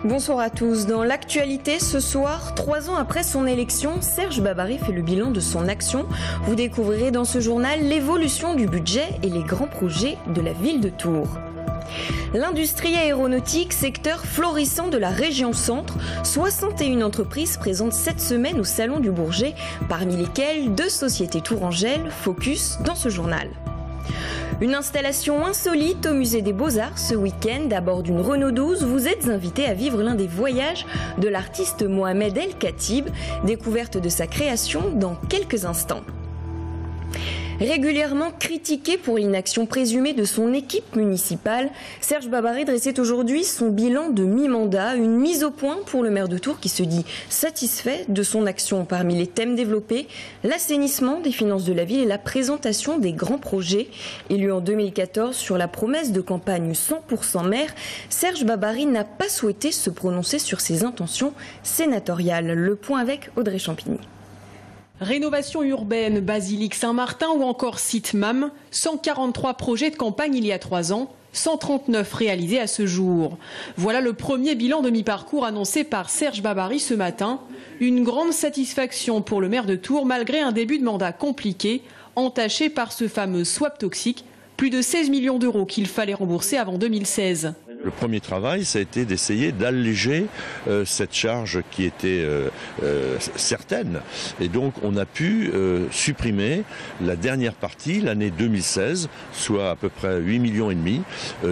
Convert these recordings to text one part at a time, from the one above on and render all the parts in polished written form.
Bonsoir à tous. Dans l'actualité ce soir, 3 ans après son élection, Serge Babary fait le bilan de son action. Vous découvrirez dans ce journal l'évolution du budget et les grands projets de la ville de Tours. L'industrie aéronautique, secteur florissant de la région centre, 61 entreprises présentent cette semaine au Salon du Bourget, parmi lesquelles 2 sociétés tourangelles focus dans ce journal. Une installation insolite au musée des Beaux-Arts ce week-end à bord d'une Renault 12. Vous êtes invité à vivre l'un des voyages de l'artiste Mohamed El Khatib, découverte de sa création dans quelques instants. Régulièrement critiqué pour l'inaction présumée de son équipe municipale, Serge Babary dressait aujourd'hui son bilan de mi-mandat, une mise au point pour le maire de Tours qui se dit satisfait de son action. Parmi les thèmes développés, l'assainissement des finances de la ville et la présentation des grands projets. Élu en 2014 sur la promesse de campagne 100% maire, Serge Babary n'a pas souhaité se prononcer sur ses intentions sénatoriales. Le point avec Audrey Champigny. Rénovation urbaine, basilique Saint-Martin ou encore site MAM, 143 projets de campagne il y a 3 ans, 139 réalisés à ce jour. Voilà le premier bilan de mi-parcours annoncé par Serge Babary ce matin. Une grande satisfaction pour le maire de Tours malgré un début de mandat compliqué, entaché par ce fameux swap toxique, plus de 16 millions d'euros qu'il fallait rembourser avant 2016. Le premier travail, ça a été d'essayer d'alléger cette charge qui était certaine. Et donc, on a pu supprimer la dernière partie, l'année 2016, soit à peu près 8,5 millions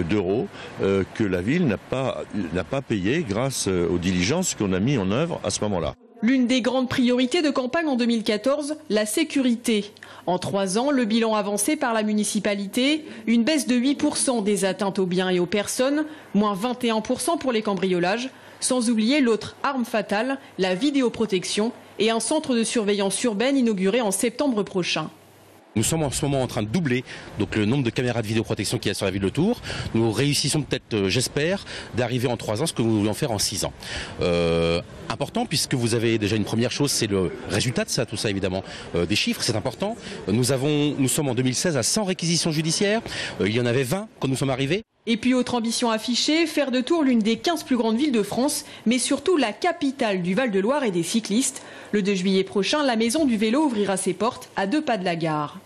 d'euros, que la ville n'a pas payé grâce aux diligences qu'on a mis en œuvre à ce moment-là. L'une des grandes priorités de campagne en 2014, la sécurité. En 3 ans, le bilan avancé par la municipalité, une baisse de 8% des atteintes aux biens et aux personnes, moins 21% pour les cambriolages, sans oublier l'autre arme fatale, la vidéoprotection, et un centre de surveillance urbaine inauguré en septembre prochain. Nous sommes en ce moment en train de doubler donc le nombre de caméras de vidéoprotection qu'il y a sur la ville de Tours. Nous réussissons peut-être, j'espère, d'arriver en 3 ans ce que nous voulions faire en 6 ans. Important puisque vous avez déjà une première chose, c'est le résultat de ça, tout ça évidemment, des chiffres, c'est important. Nous sommes en 2016 à 100 réquisitions judiciaires, il y en avait 20 quand nous sommes arrivés. Et puis autre ambition affichée, faire de Tours l'une des 15 plus grandes villes de France, mais surtout la capitale du Val-de-Loire et des cyclistes. Le 2 juillet prochain, la maison du vélo ouvrira ses portes à 2 pas de la gare.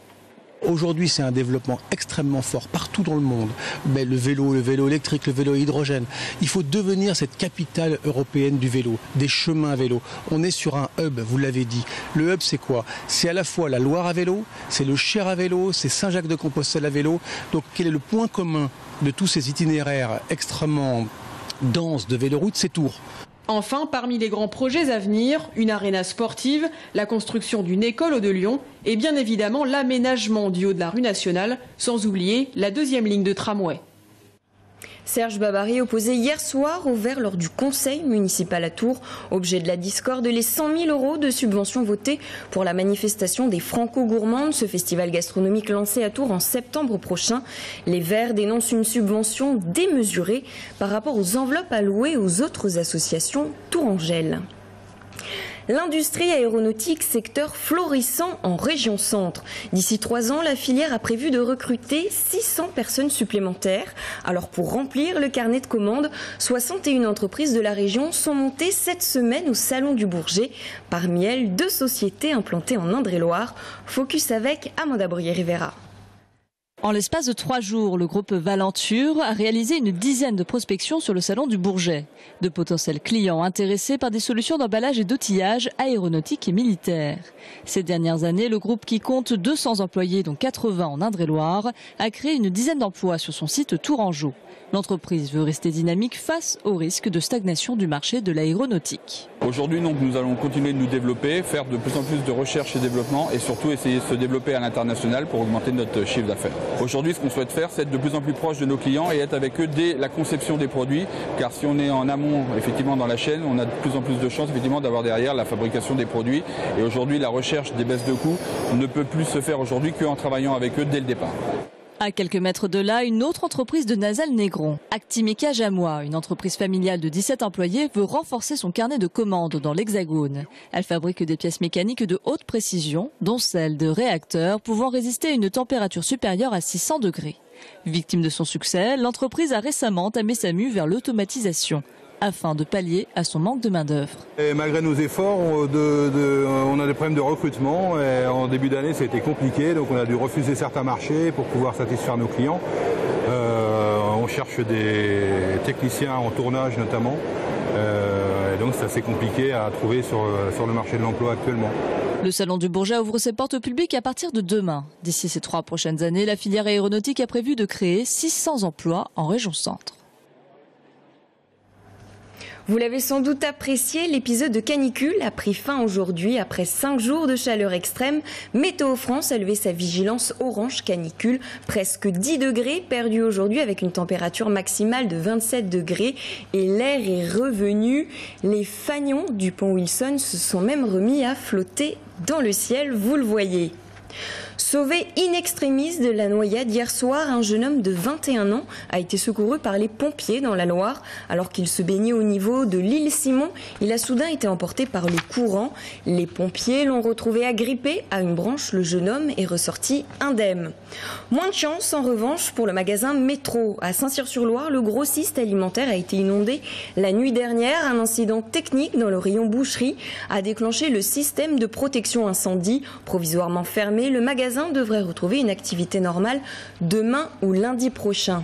Aujourd'hui, c'est un développement extrêmement fort partout dans le monde. Mais le vélo électrique, le vélo hydrogène. Il faut devenir cette capitale européenne du vélo, des chemins à vélo. On est sur un hub, vous l'avez dit. Le hub, c'est quoi? C'est à la fois la Loire à vélo, c'est le Cher à vélo, c'est Saint-Jacques-de-Compostelle à vélo. Donc, quel est le point commun de tous ces itinéraires extrêmement denses de véloroute? C'est Tours. Enfin, parmi les grands projets à venir, une aréna sportive, la construction d'une école au de Lyon et bien évidemment l'aménagement du haut de la rue nationale, sans oublier la 2e ligne de tramway. Serge Babary opposé hier soir au Vert lors du conseil municipal à Tours. Objet de la discorde, les 100 000 euros de subventions votées pour la manifestation des Franco-Gourmandes, ce festival gastronomique lancé à Tours en septembre prochain. Les Verts dénoncent une subvention démesurée par rapport aux enveloppes allouées aux autres associations tourangelles. L'industrie aéronautique, secteur florissant en région centre. D'ici 3 ans, la filière a prévu de recruter 600 personnes supplémentaires. Alors pour remplir le carnet de commandes, 61 entreprises de la région sont montées cette semaine au Salon du Bourget. Parmi elles, 2 sociétés implantées en Indre-et-Loire. Focus avec Amanda Bruyère-Rivera. En l'espace de 3 jours, le groupe Valenture a réalisé une dizaine de prospections sur le salon du Bourget. De potentiels clients intéressés par des solutions d'emballage et d'outillage aéronautique et militaire. Ces dernières années, le groupe qui compte 200 employés, dont 80 en Indre-et-Loire, a créé une dizaine d'emplois sur son site Tourangeau. L'entreprise veut rester dynamique face au risque de stagnation du marché de l'aéronautique. Aujourd'hui, donc, nous allons continuer de nous développer, faire de plus en plus de recherche et développement et surtout essayer de se développer à l'international pour augmenter notre chiffre d'affaires. Aujourd'hui, ce qu'on souhaite faire, c'est être de plus en plus proche de nos clients et être avec eux dès la conception des produits. Car si on est en amont, effectivement, dans la chaîne, on a de plus en plus de chances, effectivement, d'avoir derrière la fabrication des produits. Et aujourd'hui, la recherche des baisses de coûts ne peut plus se faire aujourd'hui qu'en travaillant avec eux dès le départ. À quelques mètres de là, une autre entreprise de Nazal-Négron, Actimeca Jamois, une entreprise familiale de 17 employés, veut renforcer son carnet de commandes dans l'Hexagone. Elle fabrique des pièces mécaniques de haute précision, dont celles de réacteurs pouvant résister à une température supérieure à 600 degrés. Victime de son succès, l'entreprise a récemment entamé sa mue vers l'automatisation. afin de pallier à son manque de main-d'œuvre. Malgré nos efforts, on a des problèmes de recrutement. Et en début d'année, ça a été compliqué, donc on a dû refuser certains marchés pour pouvoir satisfaire nos clients. On cherche des techniciens en tournage notamment. Et donc c'est assez compliqué à trouver sur le marché de l'emploi actuellement. Le Salon du Bourget ouvre ses portes au public à partir de demain. D'ici ces 3 prochaines années, la filière aéronautique a prévu de créer 600 emplois en région centre. Vous l'avez sans doute apprécié, l'épisode de canicule a pris fin aujourd'hui. Après 5 jours de chaleur extrême, Météo France a levé sa vigilance orange canicule. Presque 10 degrés perdus aujourd'hui avec une température maximale de 27 degrés. Et l'air est revenu. Les fanions du pont Wilson se sont même remis à flotter dans le ciel, vous le voyez. Sauvé in extremis de la noyade hier soir, un jeune homme de 21 ans a été secouru par les pompiers dans la Loire. Alors qu'il se baignait au niveau de l'île Simon, il a soudain été emporté par le courant. Les pompiers l'ont retrouvé agrippé à une branche. Le jeune homme est ressorti indemne. Moins de chance en revanche pour le magasin Métro. À Saint-Cyr-sur-Loire, le grossiste alimentaire a été inondé la nuit dernière. Un incident technique dans le rayon boucherie a déclenché le système de protection incendie. Provisoirement fermé, le magasin devrait retrouver une activité normale demain ou lundi prochain.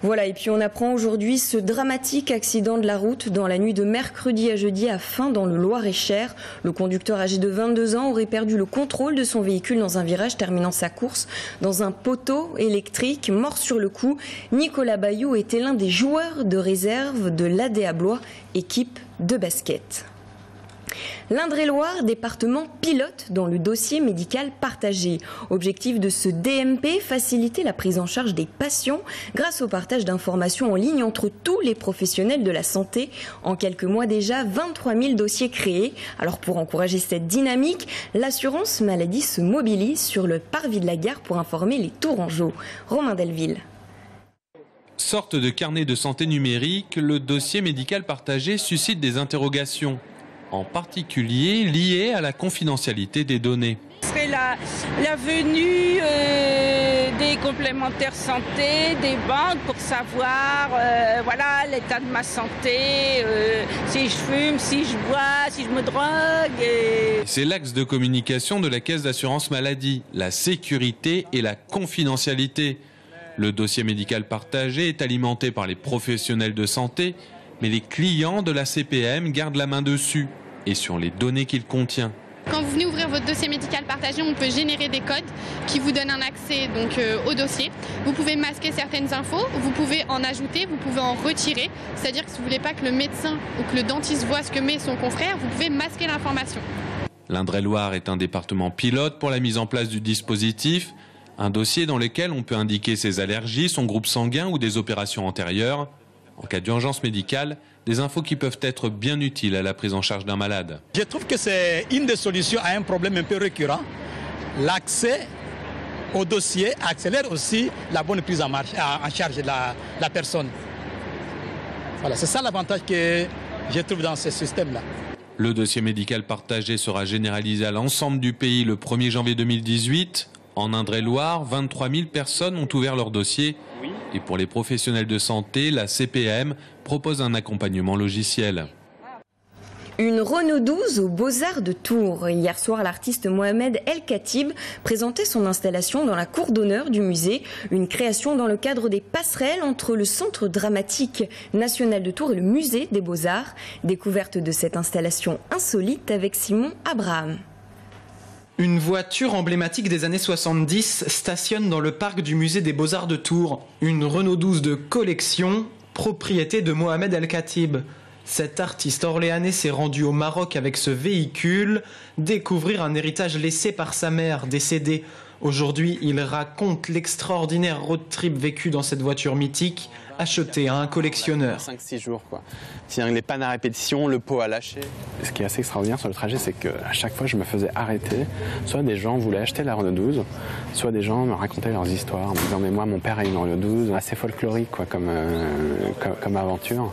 Voilà, et puis on apprend aujourd'hui ce dramatique accident de la route dans la nuit de mercredi à jeudi à Fain dans le Loir-et-Cher. Le conducteur âgé de 22 ans aurait perdu le contrôle de son véhicule dans un virage terminant sa course dans un poteau électrique. Mort sur le coup, Nicolas Bayou était l'un des joueurs de réserve de l'ADA Blois, équipe de basket. L'Indre-et-Loire, département pilote dans le dossier médical partagé. Objectif de ce DMP, faciliter la prise en charge des patients grâce au partage d'informations en ligne entre tous les professionnels de la santé. En quelques mois déjà, 23 000 dossiers créés. Alors pour encourager cette dynamique, l'assurance maladie se mobilise sur le parvis de la gare pour informer les Tourangeaux. Romain Delville. Sorte de carnet de santé numérique, le dossier médical partagé suscite des interrogations, en particulier liées à la confidentialité des données. Ce serait la venue des complémentaires santé, des banques pour savoir voilà, l'état de ma santé, si je fume, si je bois, si je me drogue. C'est l'axe de communication de la Caisse d'assurance maladie, la sécurité et la confidentialité. Le dossier médical partagé est alimenté par les professionnels de santé, mais les clients de la CPM gardent la main dessus et sur les données qu'il contient. Quand vous venez ouvrir votre dossier médical partagé, on peut générer des codes qui vous donnent un accès donc, au dossier. Vous pouvez masquer certaines infos, vous pouvez en ajouter, vous pouvez en retirer. C'est-à-dire que si vous ne voulez pas que le médecin ou que le dentiste voit ce que met son confrère, vous pouvez masquer l'information. L'Indre-et-Loire est un département pilote pour la mise en place du dispositif, un dossier dans lequel on peut indiquer ses allergies, son groupe sanguin ou des opérations antérieures. En cas d'urgence médicale, des infos qui peuvent être bien utiles à la prise en charge d'un malade. Je trouve que c'est une des solutions à un problème un peu récurrent. L'accès au dossier accélère aussi la bonne prise en charge de la personne. Voilà, c'est ça l'avantage que je trouve dans ce système-là. Le dossier médical partagé sera généralisé à l'ensemble du pays le 1er janvier 2018. En Indre-et-Loire, 23 000 personnes ont ouvert leur dossier. Et pour les professionnels de santé, la CPM propose un accompagnement logiciel. Une Renault 12 aux Beaux-Arts de Tours. Hier soir, l'artiste Mohamed El Khatib présentait son installation dans la cour d'honneur du musée. Une création dans le cadre des passerelles entre le Centre dramatique national de Tours et le musée des Beaux-Arts. Découverte de cette installation insolite avec Simon Abraham. Une voiture emblématique des années 70 stationne dans le parc du musée des Beaux-Arts de Tours. Une Renault 12 de collection, propriété de Mohamed El Khatib. Cet artiste orléanais s'est rendu au Maroc avec ce véhicule, découvrir un héritage laissé par sa mère, décédée. Aujourd'hui, il raconte l'extraordinaire road trip vécu dans cette voiture mythique, achetée à un collectionneur. 5-6 jours, quoi. C'est-à-dire les pannes à répétition, le pot à lâcher. Ce qui est assez extraordinaire sur le trajet, c'est qu'à chaque fois, je me faisais arrêter. Soit des gens voulaient acheter la Renault 12, soit des gens me racontaient leurs histoires, en me disant « mais moi, mon père a une Renault 12 », assez folklorique, quoi, comme aventure.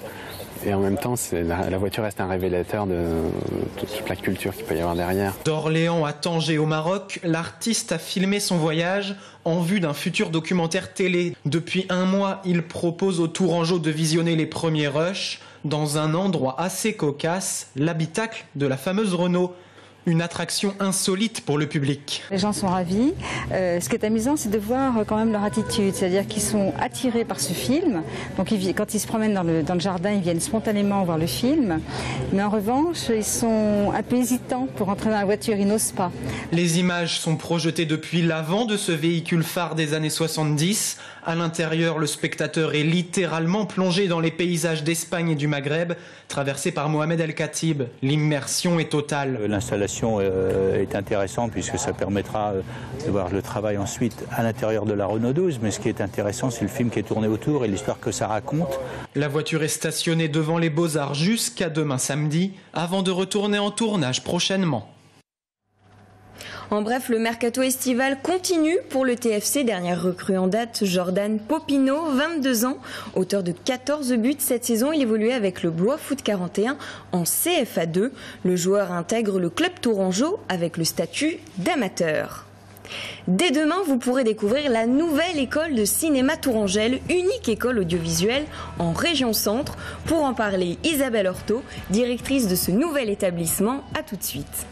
Et en même temps, la voiture reste un révélateur de toute la culture qu'il peut y avoir derrière. D'Orléans à Tanger au Maroc, l'artiste a filmé son voyage en vue d'un futur documentaire télé. Depuis un mois, il propose aux Tourangeaux de visionner les premiers rushs. dans un endroit assez cocasse, l'habitacle de la fameuse Renault. Une attraction insolite pour le public. Les gens sont ravis. Ce qui est amusant, c'est de voir quand même leur attitude. C'est-à-dire qu'ils sont attirés par ce film. Donc quand ils se promènent dans le jardin, ils viennent spontanément voir le film. Mais en revanche, ils sont un peu hésitants pour entrer dans la voiture. Ils n'osent pas. Les images sont projetées depuis l'avant de ce véhicule phare des années 70. À l'intérieur, le spectateur est littéralement plongé dans les paysages d'Espagne et du Maghreb, traversés par Mohamed El-Khatib. L'immersion est totale. L'installation est intéressante puisque ça permettra de voir le travail ensuite à l'intérieur de la Renault 12. Mais ce qui est intéressant, c'est le film qui est tourné autour et l'histoire que ça raconte. La voiture est stationnée devant les Beaux-Arts jusqu'à demain samedi, avant de retourner en tournage prochainement. En bref, le mercato estival continue pour le TFC. Dernière recrue en date, Jordan Popino, 22 ans. Auteur de 14 buts cette saison, il évoluait avec le Blois Foot 41 en CFA2. Le joueur intègre le club tourangeau avec le statut d'amateur. Dès demain, vous pourrez découvrir la nouvelle école de cinéma Tourangelle, unique école audiovisuelle en région centre. Pour en parler, Isabelle Hortot, directrice de ce nouvel établissement. À tout de suite.